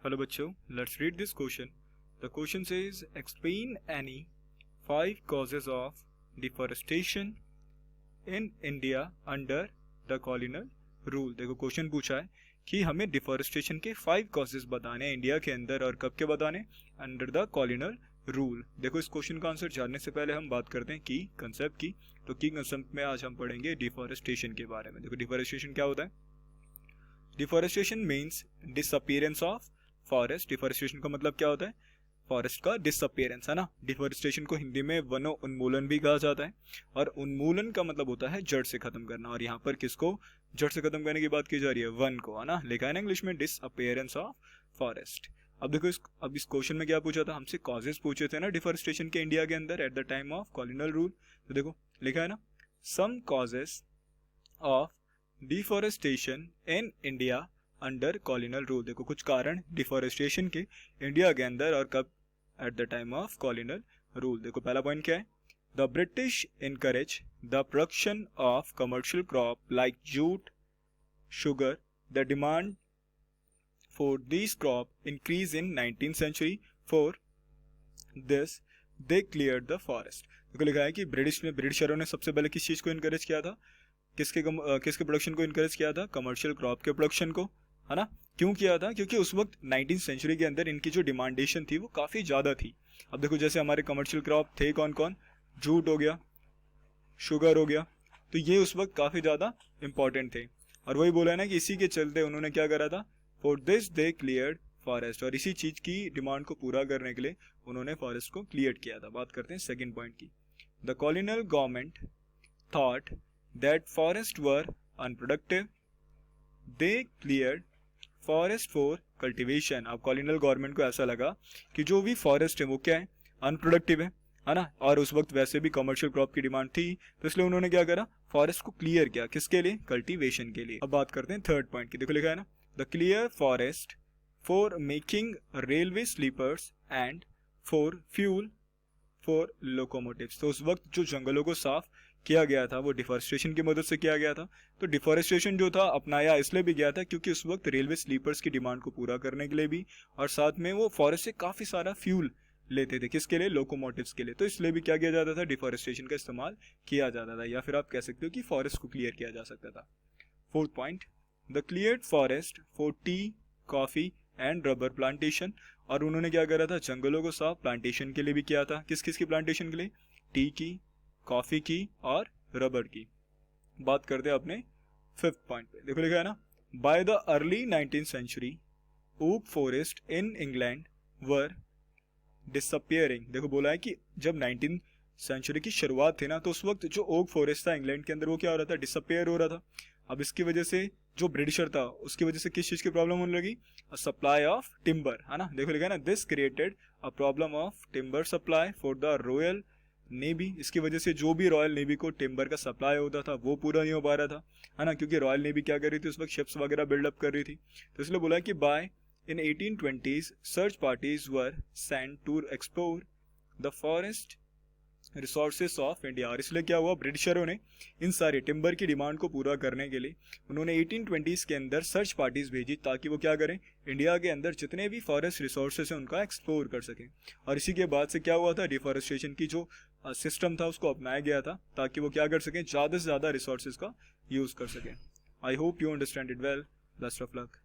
Hello बच्चों, let's read this question. The question says explain any 5 causes of deforestation in India under the colonial rule. देखो question पूछा है कि हमें deforestation के 5 कॉजेज बताने हैं इंडिया के अंदर और कब के बताने, अंडर द कॉलोनियल रूल. देखो इस क्वेश्चन का आंसर जानने से पहले हम बात करते हैं की कंसेप्ट की. तो की कंसेप्ट में आज हम पढ़ेंगे डिफॉरेस्टेशन के बारे में. देखो डिफॉरेस्टेशन क्या होता है. Deforestation means disappearance of forest. Deforestation का मतलब क्या होता है, फॉरेस्ट का डिसअपीयरेंस, है ना. डिफॉरेस्टेशन को हिंदी में वनो उन्मूलन भी कहा जाता है और उन्मूलन का मतलब होता है जड़ से खत्म करना. और यहाँ पर किसको जड़ से खत्म करने की बात की जा रही है, वन को, है ना. लिखा है ना इंग्लिश में डिसअपीयरेंस ऑफ फॉरेस्ट. अब देखो इस क्वेश्चन में क्या पूछा था हमसे, कॉजेज पूछे थे ना डिफॉरेस्टेशन के इंडिया के अंदर at the time of colonial rule. तो देखो लिखा है ना, some causes of deforestation in India under colonial rule. देखो कुछ कारण डिफॉरेस्टेशन के इंडिया के अंदर और कब, at the time of colonial rule. देखो पहला पॉइंट क्या है, the British encourage the production of commercial crop like jute, sugar. The demand for this crop increase in 19th century. For this they clear the forest. देखो लिखा है कि ब्रिटिशरों ने सबसे पहले किस चीज को इनकरेज किया था, किसके प्रोडक्शन को इनकरेज किया था, कमर्शियल क्रॉप के प्रोडक्शन को, है ना. क्यों किया था, क्योंकि उस वक्त 19th सेंचुरी के अंदर इनकी जो डिमांडेशन थी वो काफ़ी ज़्यादा थी. अब देखो जैसे हमारे कमर्शियल क्रॉप थे कौन कौन, जूट हो गया, शुगर हो गया, तो ये उस वक्त काफ़ी ज़्यादा इंपॉर्टेंट थे. और वही बोला है ना कि इसी के चलते उन्होंने क्या करा था, for this they cleared forest. और इसी चीज़ की डिमांड को पूरा करने के लिए उन्होंने फॉरेस्ट को क्लियर किया था. बात करते हैं सेकेंड पॉइंट की. The colonial government thought that forests were unproductive. They cleared forest for cultivation. अब कॉलोनियल गवर्नमेंट को ऐसा लगा कि जो भी फॉरेस्ट है वो क्या है, अनप्रोडक्टिव है ना. और उस वक्त वैसे भी कमर्शियल क्रॉप की डिमांड थी, तो इसलिए उन्होंने क्या करा, फॉरेस्ट को क्लियर किया. किसके लिए, कल्टीवेशन के लिए. अब बात करते हैं थर्ड पॉइंट की. देखो लिखा है ना, the clear forest for making railway sleepers and for fuel for locomotives. तो उस वक्त जो जंगलों को साफ किया गया था वो डिफॉरेस्टेशन की मदद से किया गया था. तो डिफॉरेस्टेशन जो था अपनाया इसलिए भी गया था क्योंकि उस वक्त रेलवे स्लीपर्स की डिमांड को पूरा करने के लिए भी, और साथ में वो फॉरेस्ट से काफ़ी सारा फ्यूल लेते थे. किसके लिए, लोकोमोटिव्स के लिए. तो इसलिए भी क्या किया जाता था, डिफॉरेस्टेशन का इस्तेमाल किया जाता था, या फिर आप कह सकते हो कि फॉरेस्ट को क्लियर किया जा सकता था. Fourth point, the cleared forest for T, coffee and rubber plantation. और उन्होंने क्या करा था, जंगलों को साफ प्लांटेशन के लिए भी किया था. किस किस की प्लांटेशन के लिए, टी की, कॉफी की और रबर की. बात करते हैं अपने फिफ्थ पॉइंट पे. देखो लिखा है ना, by the early 19th century oak forest in England were disappearing. देखो बोला है कि जब 19th सेंचुरी की शुरुआत थी ना, तो उस वक्त जो ओक फॉरेस्ट था इंग्लैंड के अंदर वो क्या हो रहा था, डिसअपियर हो रहा था. अब इसकी वजह से जो ब्रिटिशर था उसकी वजह से किस चीज की प्रॉब्लम होने लगी, सप्लाई ऑफ टिम्बर, है ना. देखो लिखा है ना, this created a problem of timber supply for the royal navy. इसकी वजह से जो भी रॉयल नेवी को टिम्बर का सप्लाई होता था वो पूरा नहीं हो पा रहा था, है ना. क्योंकि रॉयल नेवी क्या कर रही थी उस वक्त, शिप्स वगैरह बिल्डअप कर रही थी. तो इसलिए बोला कि by in 1820s search parties were sent to explore the forest resources of India. और इसलिए क्या हुआ, ब्रिटिशरों ने इन सारे टिम्बर की डिमांड को पूरा करने के लिए उन्होंने 1820s के अंदर सर्च पार्टीज भेजी ताकि वो क्या करें, इंडिया के अंदर जितने भी फॉरेस्ट रिसोर्सेस हैं उनका एक्सप्लोर कर सकें. और इसी के बाद से क्या हुआ था, डिफॉरेस्टेशन की जो सिस्टम था उसको अपनाया गया था ताकि वो क्या कर सकें, ज़्यादा से ज़्यादा रिसोर्सेज का यूज़ कर सकें. I hope you understand it well. Best of luck.